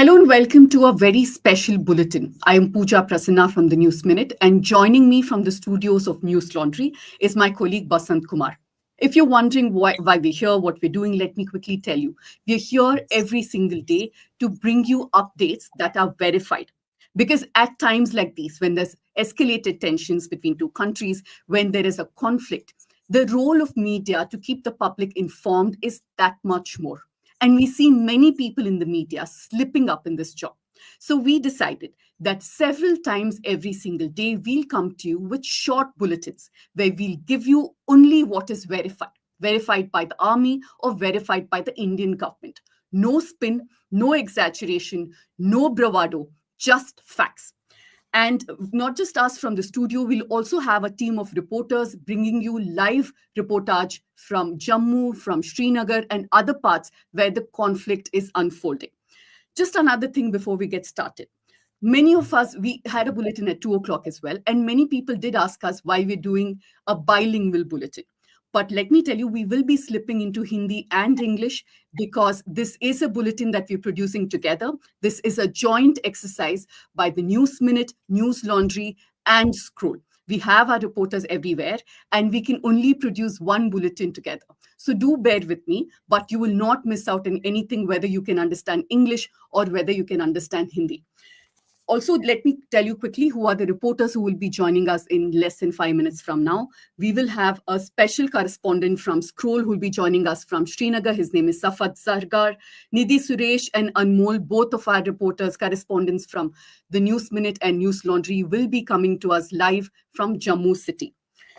Hello and welcome to a very special bulletin. I am Pooja Prasanna from the News Minute, and joining me from the studios of Newslaundry is my colleague Basant Kumar. If you're wondering why we're here, what we're doing, let me quickly tell you. We're here every single day to bring you updates that are verified. Because at times like these, when there's escalated tensions between two countries, when there is a conflict, the role of media to keep the public informed is that much more. And we see many people in the media slipping up in this job. So we decided that several times every single day, we'll come to you with short bulletins where we'll give you only what is verified by the army or verified by the Indian government. No spin, no exaggeration, no bravado, just facts. And not just us from the studio, we'll also have a team of reporters bringing you live reportage from Jammu, from Srinagar, and other parts where the conflict is unfolding. Just another thing before we get started. Many of us, we had a bulletin at 2 o'clock as well, and many people did ask us why we're doing a bilingual bulletin. But let me tell you, we will be slipping into Hindi and English because this is a bulletin that we're producing together. This is a joint exercise by the News Minute, Newslaundry, and Scroll. We have our reporters everywhere, and we can only produce one bulletin together. So do bear with me, but you will not miss out on anything, whether you can understand English or whether you can understand Hindi. Also, let me tell you quickly who are the reporters who will be joining us in less than 5 minutes from now. We will have a special correspondent from Scroll who will be joining us from Srinagar. His name is Safad Sargar. Nidhi Suresh and Anmol, both of our reporters, correspondents from the News Minute and Newslaundry, will be coming to us live from Jammu city.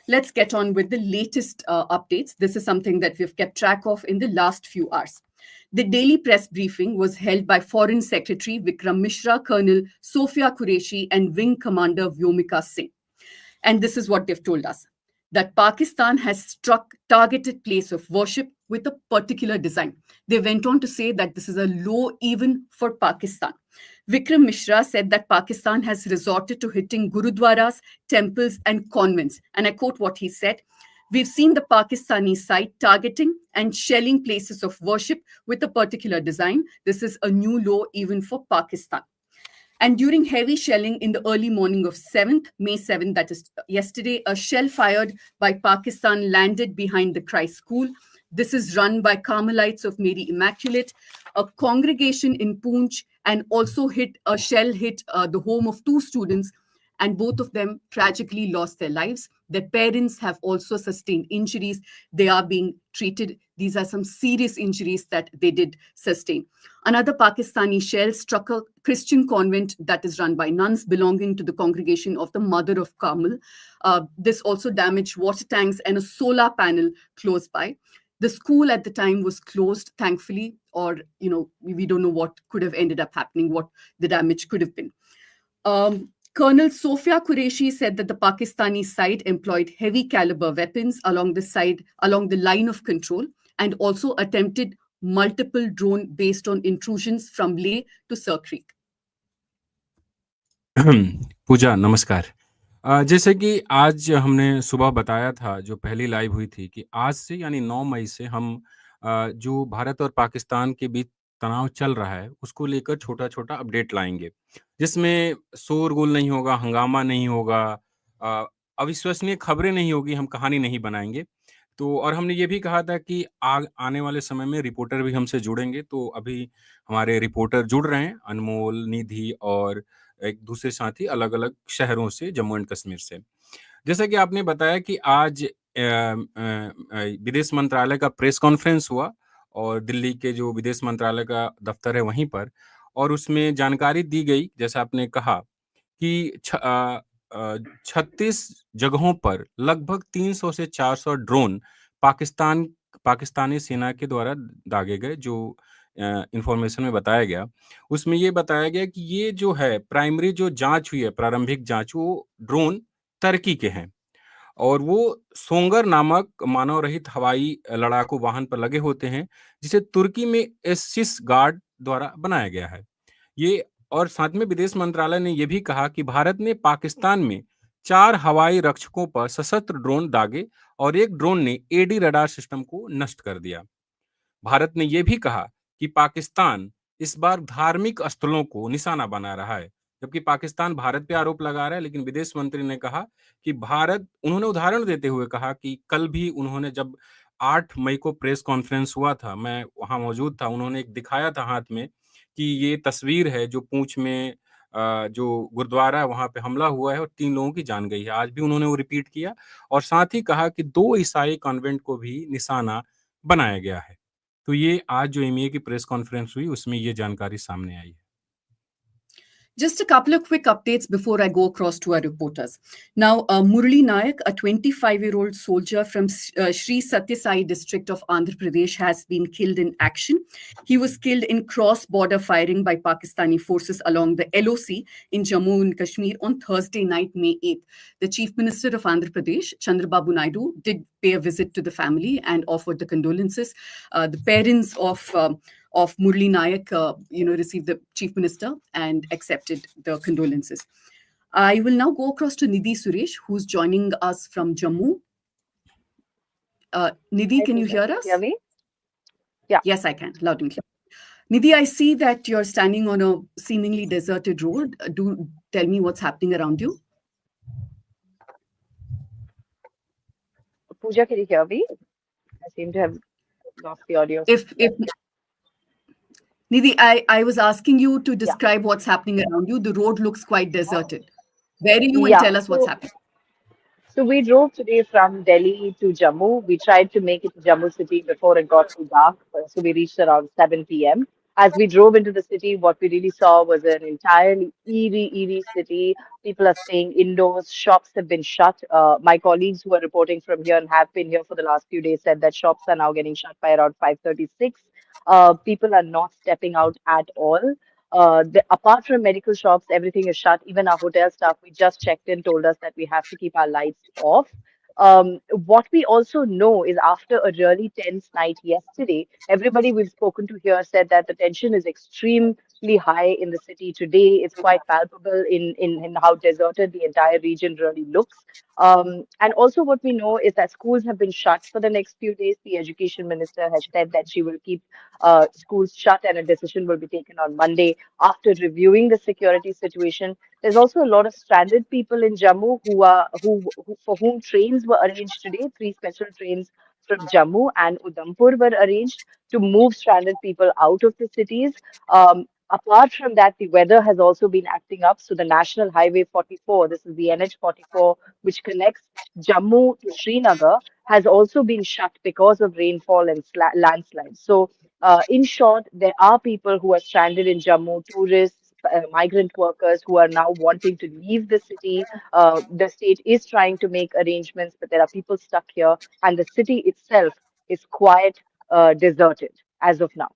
Let's get on with the latest updates. This is something that we've kept track of in the last few hours. The daily press briefing was held by Foreign Secretary Vikram Mishra, Colonel Sophia Qureshi, and Wing Commander Vyomika Singh. And this is what they've told us, that Pakistan has struck targeted place of worship with a particular design. They went on to say that this is a low even for Pakistan. Vikram Mishra said that Pakistan has resorted to hitting gurudwaras, temples, and convents. And I quote what he said: "We've seen the Pakistani side targeting and shelling places of worship with a particular design. This is a new low even for Pakistan." And during heavy shelling in the early morning of May 7th, that is yesterday, a shell fired by Pakistan landed behind the Christ School. This is run by Carmelites of Mary Immaculate, a congregation in Poonch, and also a shell hit the home of two students, and both of them tragically lost their lives. Their parents have also sustained injuries. They are being treated. These are some serious injuries that they did sustain. Another Pakistani shell struck a Christian convent that is run by nuns belonging to the congregation of the Mother of Carmel. This also damaged water tanks and a solar panel close by. The school at the time was closed, thankfully, or, we don't know what could have ended up happening, what the damage could have been. Colonel Sophia Qureshi said that the Pakistani side employed heavy caliber weapons along the line of control, and also attempted multiple drone based on intrusions from Leh to Sir Creek. पूजा नमस्कार। जैसे कि आज हमने सुबह बताया था, जो पहली लाइव हुई थी, कि आज से यानी 9 मई से हम जो भारत और पाकिस्तान के बीच तनाव चल रहा है, उसको लेकर छोटा-छोटा अपडेट लाएँगे, जिसमें शोरगुल नहीं होगा, हंगामा नहीं होगा, अविश्वसनीय खबरें नहीं होगी, हम कहानी नहीं बनाएँगे। तो और हमने ये भी कहा था कि आने वाले समय में रिपोर्टर भी हमसे जुड़ेंगे, तो अभी हमारे रिपोर्टर जुड़ रहे हैं, अनमोल, निधि और एक दूसरे साथी अलग-अलग शहरों से, जम्मू एंड कश्मीर से। जैसा कि आपने बताया कि आज विदेश मंत्रालय का प्रेस कॉन्फ्रेंस हुआ, और दिल्ली के जो विदेश मंत्रालय का दफ्तर है वहीं पर, और उसमें जानकारी दी गई, जैसा आपने कहा, कि 36 जगहों पर लगभग 300 से 400 ड्रोन पाकिस्तानी सेना के द्वारा दागे गए, जो इन्फॉर्मेशन में बताया गया। उसमें ये बताया गया कि ये जो है प्राइमरी जो जांच हुई है, प्रारंभिक जांच, वो ड्रोन तुर्की के हैं, और वो सोंगर नामक मानव रहित हवाई लड़ाकू वाहन पर लगे होते हैं, जिसे तुर्की में एस-6 गार्ड द्वारा बनाया गया है। ये, और साथ में विदेश मंत्रालय ने यह भी कहा कि भारत ने पाकिस्तान में 4 हवाई रक्षकों पर सशस्त्र ड्रोन दागे, और एक ड्रोन ने एडी रडार सिस्टम को नष्ट कर दिया। भारत ने यह भी कहा कि पाकिस्तान इस बार धार्मिक स्थलों को निशाना बना रहा है। जबकि पाकिस्तान भारत पे आरोप लगा रहा है, लेकिन विदेश मंत्री ने कहा कि भारत उन्होंने उदाहरण देते हुए कहा कि कल भी उन्होंने जब 8 मई को प्रेस कॉन्फ्रेंस हुआ था, मैं वहाँ मौजूद था, उन्होंने एक दिखाया था हाथ में कि ये तस्वीर है जो पूंछ में जो गुरुद्वारा है वहाँ पे हमला हुआ है और 3 लोगों की जान गई है। आज भी उन्होंने वो रिपीट किया और साथ ही कहा कि 2 ईसाई कॉन्वेंट को भी निशाना बनाया गया है। तो ये आज जो एमईए की प्रेस कॉन्फ्रेंस हुई उसमें ये जानकारी सामने आई है। Just a couple of quick updates before I go across to our reporters. Now, Murli Nayak, a 25-year-old soldier from Sri Satya Sai district of Andhra Pradesh, has been killed in action. He was killed in cross-border firing by Pakistani forces along the LOC in Jammu and Kashmir on Thursday night, May 8th. The Chief Minister of Andhra Pradesh, Chandrababu Naidu, did pay a visit to the family and offered the condolences. The parents of Murli Nayak, received the chief minister and accepted the condolences. I will now go across to Nidhi Suresh, who's joining us from Jammu. Nidhi, Hi, can you Pooja. hear Can you hear us? me? Yeah. Yes, I can, loud and clear. Nidhi, I see that you're standing on a seemingly deserted road. Do tell me what's happening around you. Pooja, can you hear me? I seem to have lost the audio. If Nidhi, I was asking you to Yeah. describe what's happening around you. The road looks quite deserted. Where are you and Yeah. tell us what's happening? So we drove today from Delhi to Jammu. We tried to make it to Jammu city before it got too dark. So we reached around 7 p.m. As we drove into the city, what we really saw was an entirely eerie city. People are staying indoors. Shops have been shut. My colleagues who are reporting from here and have been here for the last few days said that shops are now getting shut by around 5:36. People are not stepping out at all. Apart from medical shops, everything is shut. Even our hotel staff, we just checked in, told us that we have to keep our lights off. What we also know is after a really tense night yesterday, everybody we've spoken to here said that the tension is extremely high in the city today. It's quite palpable in how deserted the entire region really looks. And also, what we know is that schools have been shut for the next few days. The education minister has said that she will keep schools shut and a decision will be taken on Monday after reviewing the security situation. There's also a lot of stranded people in Jammu who for whom trains were arranged today. Three special trains from Jammu and Udhampur were arranged to move stranded people out of the cities. Apart from that, the weather has also been acting up. So the National Highway 44, this is the NH 44, which connects Jammu to Srinagar, has also been shut because of rainfall and landslides. So in short, there are people who are stranded in Jammu, tourists, migrant workers who are now wanting to leave the city. The state is trying to make arrangements, but there are people stuck here, and the city itself is quite deserted as of now.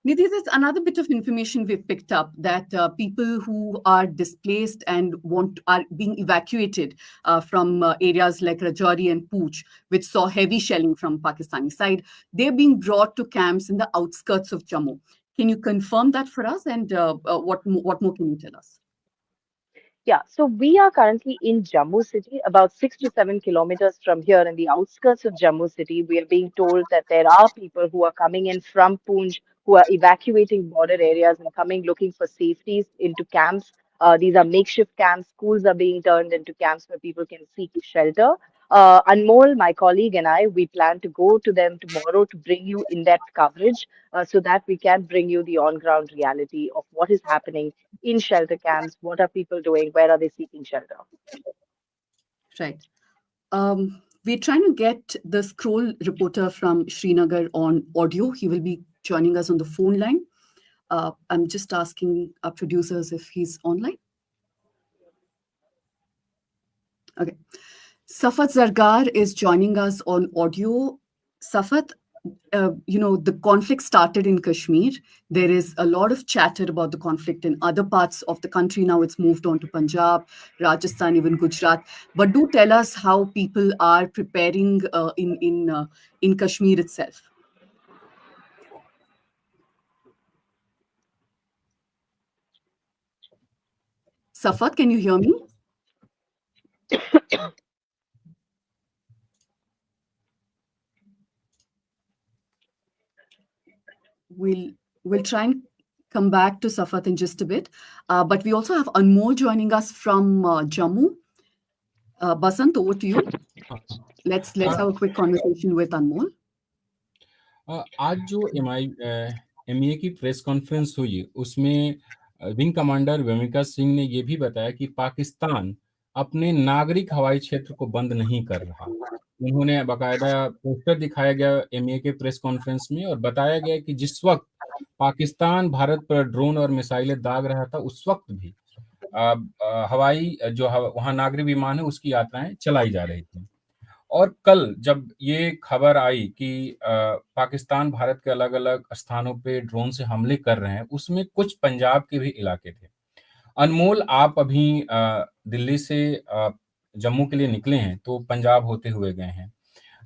Nidhi, there's another bit of information we've picked up that people who are displaced and are being evacuated from areas like Rajouri and Pooch, which saw heavy shelling from Pakistani side, they're being brought to camps in the outskirts of Jammu. Can you confirm that for us? And what more can you tell us? Yeah, so we are currently in Jammu city, about 6 to 7 kilometers from here in the outskirts of Jammu city. We are being told that there are people who are coming in from Poonch who are evacuating border areas and coming looking for safeties into camps. These are makeshift camps. Schools are being turned into camps where people can seek shelter. Anmol, my colleague, and I, we plan to go to them tomorrow to bring you in-depth coverage so that we can bring you the on-ground reality of what is happening in shelter camps. What are people doing? Where are they seeking shelter? Right. We're trying to get the scroll reporter from Srinagar on audio. He will be joining us on the phone line. I'm just asking our producers if he's online. Okay. Safat Zargar is joining us on audio. Safat, the conflict started in Kashmir. There is a lot of chatter about the conflict in other parts of the country. Now it's moved on to Punjab, Rajasthan, even Gujarat. But do tell us how people are preparing in Kashmir itself. Safat, can you hear me? We'll We'll try and come back to Safat in just a bit. But we also have Anmol joining us from Jammu. Basant, over to you. Let's have a quick conversation with Anmol. आज जो MEA की press conference हुई उसमें wing commander वेमिका Singh ने ये भी बताया कि पाकिस्तान अपने नागरिक हवाई क्षेत्र को बंद नहीं कर रहा। उन्होंने बाकायदा पोस्टर दिखाया गया एमईए के प्रेस कॉन्फ्रेंस में और बताया गया कि जिस वक्त पाकिस्तान भारत पर ड्रोन और मिसाइलें दाग रहा था उस वक्त भी हवाई जो वहाँ नागरिक विमान है उसकी यात्राएं चलाई जा रही थी। और कल जब ये खबर आई कि पाकिस्तान भारत के अलग-अलग स्थानों पे ड्रोन से हमले कर रहे हैं, उसमें कुछ पंजाब के भी इलाके थे। अनमोल, आप अभी दिल्ली से जम्मू के लिए निकले हैं, तो पंजाब होते हुए गए हैं।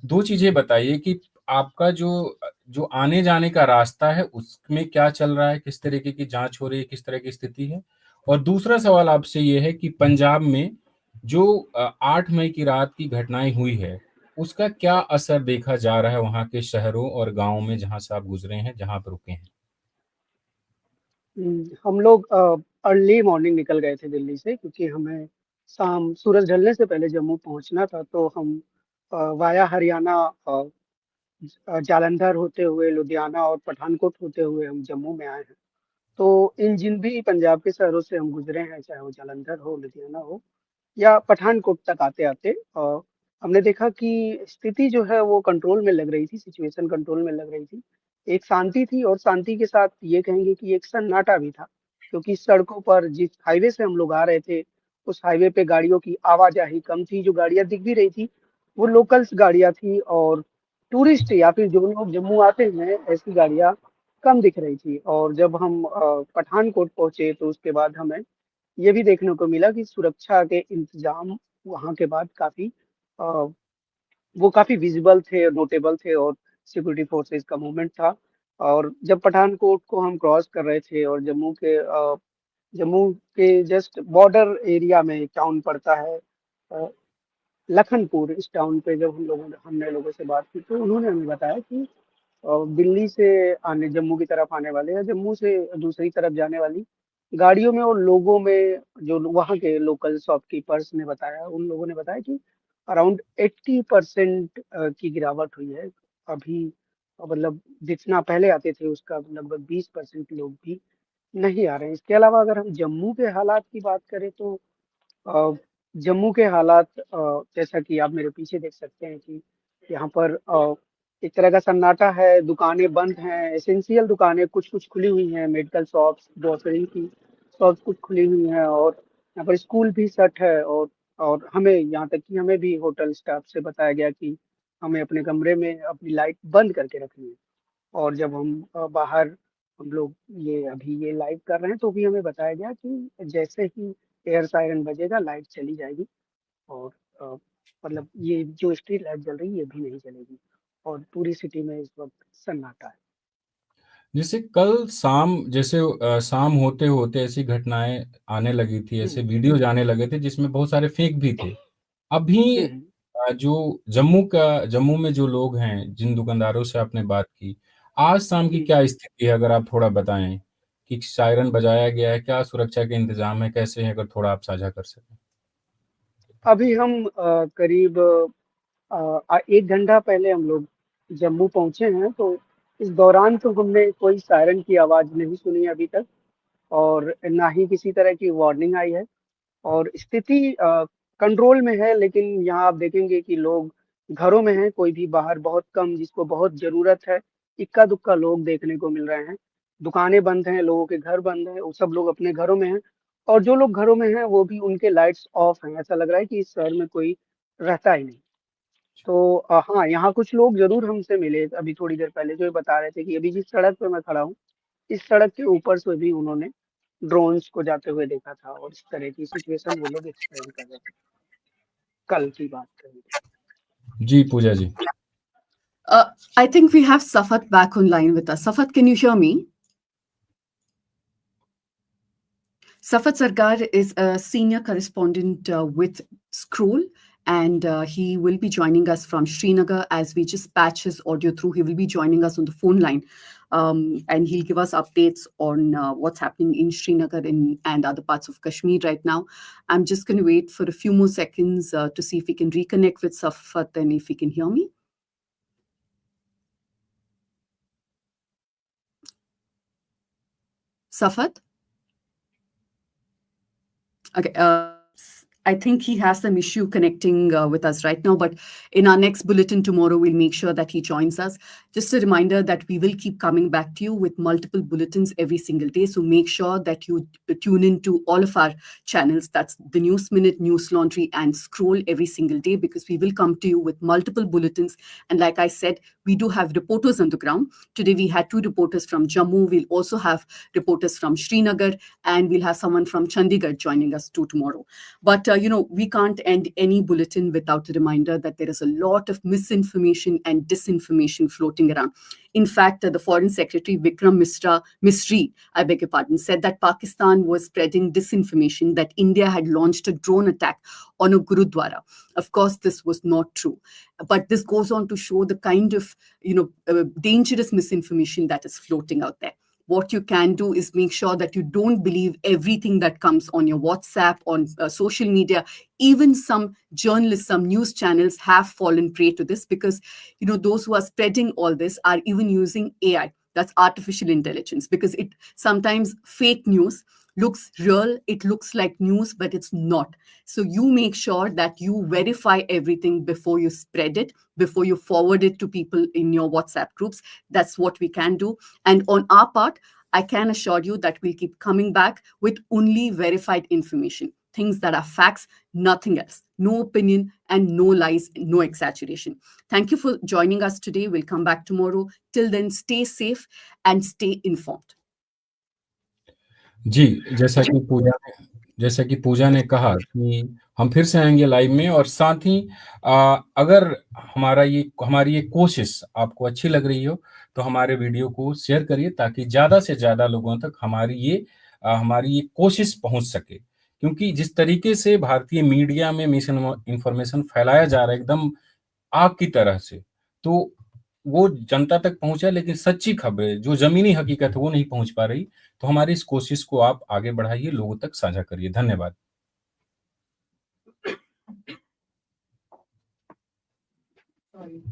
2 चीज़ें बताइए कि आपका जो आने-जाने का रास्ता है, उसमें क्या चल रहा है? किस तरीके की जाँच हो रही है? किस तरह की स्थिति है? और दूसरा सवाल आपसे ये है कि पंजाब में जो 8 मई की रात की घटनाएँ हुई है, उसका क्या असर देखा जा रहा है वहाँ के शहरों और गाँवों में जहाँ से आप गुज़रे हैं, जहाँ आप रुके हैं? हम लोग अर्ली मॉर्निंग निकल गए थे दिल्ली से, क्योंकि हमें शाम सूरज ढलने से पहले जम्मू पहुंचना था। तो हम वाया हरियाणा, जालंधर होते हुए लुधियाना और पठानकोट होते हुए हम जम्मू में आए हैं। तो इन जिन भी पंजाब के शहरों से हम गुजरे हैं, चाहे वो जालंधर हो, लुधियाना हो या पठानकोट तक आते आते हमने देखा कि स्थिति जो है वो कंट्रोल में लग रही थी, सिचुएशन कंट्रोल में लग रही थी। एक शांति थी, और शांति के साथ ये कहेंगे कि एक सन्नाटा भी था, क्योंकि सड़कों पर जिस हाईवे से हम लोग आ रहे थे, उस हाईवे पे गाड़ियों की आवाजाही कम थी। जो गाड़ियां दिख भी रही थी वो लोकल्स गाड़ियां थी, और टूरिस्ट या फिर जो लोग जम्मू आते हैं ऐसी गाड़ियां कम दिख रही थी। और जब हम पठानकोट पहुंचे तो उसके बाद हमें ये भी देखने को मिला कि सुरक्षा के इंतजाम वहाँ के बाद वो काफी विजिबल थे, नोटेबल थे, और सिक्योरिटी फोर्सेस का मूवमेंट था। और जब पठानकोट को हम क्रॉस कर रहे थे और जम्मू के जस्ट बॉर्डर एरिया में एक टाउन पड़ता है, अ, लखनपुर। इस टाउन पे जब हमने लोगों से बात की, तो उन्होंने हमें बताया कि दिल्ली से जम्मू की तरफ आने वाले या जम्मू से दूसरी तरफ जाने वाली गाड़ियों में और लोगों में, जो वहाँ के लोकल शॉपकीपर्स ने बताया, उन लोगों ने बताया कि अराउंड 80% की गिरावट हुई है अभी। मतलब जितना पहले आते थे उसका लगभग 20% लोग भी नहीं आ रहे हैं। इसके अलावा अगर हम जम्मू के हालात की बात करें, तो अ, जम्मू के हालात, जैसा कि आप मेरे पीछे देख सकते हैं कि यहाँ पर एक तरह का सन्नाटा है। दुकानें बंद हैं, एसेंशियल दुकानें कुछ कुछ खुली हुई हैं, मेडिकल शॉप्स, ग्रोसरी की शॉप्स कुछ खुली हुई हैं, और यहाँ पर स्कूल भी शट है। और हमें, यहाँ तक कि हमें भी होटल स्टाफ से बताया गया कि हमें अपने कमरे में अपनी लाइट बंद करके रखनी है। और जब हम बाहर, हम लोग ये अभी ये लाइव कर रहे हैं, तो भी हमें बताया गया कि जैसे ही एयर सायरन बजेगा लाइट चली जाएगी। और अ, मतलब ये जो स्ट्रीट लाइट जल रही है ये भी नहीं चलेगी, और पूरी सिटी में इस वक्त सन्नाटा है। जैसे कल शाम शाम होते-होते ऐसी घटनाएँ आने लगी थी, ऐसे हम्म, वीडियोज़ आने लगे थे जिसमें बहुत सारे फेक भी थे। अभी हम्म। जो जम्मू में जो लोग हैं, जिन दुकानदारों से आपने बात की, आज शाम की जी, क्या स्थिति है अगर आप थोड़ा बताएँ? कि सायरन बजाया गया है, क्या सुरक्षा के इंतज़ाम है, कैसे हैं? अगर थोड़ा आप साझा कर सकें। अभी हम करीब 1 घंटा पहले हम लोग जम्मू पहुंचे हैं। तो इस दौरान तो हमने कोई सायरन की आवाज नहीं सुनी अभी तक, और ना ही किसी तरह की वार्निंग आई है। और स्थिति कंट्रोल में है, लेकिन यहाँ आप देखेंगे कि लोग घरों में हैं, कोई भी बाहर बहुत कम, जिसको बहुत जरूरत है इक्का दुक्का लोग देखने को मिल रहे हैं। दुकानें बंद हैं, लोगों के घर बंद हैं, वो सब लोग अपने घरों में हैं। और जो लोग घरों में हैं वो भी, उनके लाइट्स ऑफ हैं। ऐसा लग रहा है कि इस शहर में कोई रहता ही नहीं। तो हाँ, यहाँ कुछ लोग जरूर हमसे मिले अभी थोड़ी देर पहले, जो ये बता रहे थे कि अभी जिस सड़क पे मैं खड़ा हूँ, इस सड़क के ऊपर से भी उन्होंने ड्रोन्स को जाते हुए देखा था, और इस तरह की सिचुएशन वो लोग एक्सप्लेन कर रहे थे। कल की बात करें तो। जी, पूजा जी। I think we have Safat back online with us. Safat, can you hear me? Safat Sarkar is a senior correspondent with Scroll, and he will be joining us from Srinagar as we just patch his audio through. He will be joining us on the phone line, and he'll give us updates on what's happening in Srinagar and other parts of Kashmir right now. I'm just going to wait for a few more seconds to see if we can reconnect with Safat and if he can hear me. Safat? Okay. I think he has some issue connecting with us right now, but in our next bulletin tomorrow, we'll make sure that he joins us. Just a reminder that we will keep coming back to you with multiple bulletins every single day. So make sure that you tune into all of our channels. That's the News Minute, Newslaundry, and Scroll every single day, because we will come to you with multiple bulletins. And like I said, we do have reporters on the ground. Today, we had 2 reporters from Jammu. We'll also have reporters from Srinagar, and we'll have someone from Chandigarh joining us too tomorrow. But we can't end any bulletin without a reminder that there is a lot of misinformation and disinformation floating around. In fact, the Foreign Secretary Vikram Misri, I beg your pardon, said that Pakistan was spreading disinformation that India had launched a drone attack on a Gurudwara. Of course, this was not true. But this goes on to show the kind of dangerous misinformation that is floating out there. What you can do is make sure that you don't believe everything that comes on your WhatsApp, on social media. Even some journalists, some news channels have fallen prey to this, because those who are spreading all this are even using AI. That's artificial intelligence, because it sometimes fake news looks real, it looks like news, but it's not. So you make sure that you verify everything before you spread it, before you forward it to people in your WhatsApp groups. That's what we can do. And on our part, I can assure you that we'll keep coming back with only verified information, things that are facts, nothing else. No opinion and no lies, no exaggeration. Thank you for joining us today. We'll come back tomorrow. Till then, stay safe and stay informed. जी, जैसा कि पूजा ने कहा कि हम फिर से आएँगे live में, और साथ ही अगर हमारी ये कोशिश आपको अच्छी लग रही हो, तो हमारे वीडियो को शेयर करिए, ताकि ज़्यादा से ज़्यादा लोगों तक हमारी ये कोशिश पहुँच सके। क्योंकि जिस तरीके से भारतीय मीडिया में इन्फॉर्मेशन फैलाया जा रहा है एकदम आग की तरह से, तो वो जनता तक पहुँचा, लेकिन सच्ची खबरें, जो ज़मीनी हकीकत है, वो नहीं पहुँच पा रही। तो हमारी इस कोशिश को आप आगे बढ़ाइए, लोगों तक साझा करिए। धन्यवाद। Sorry.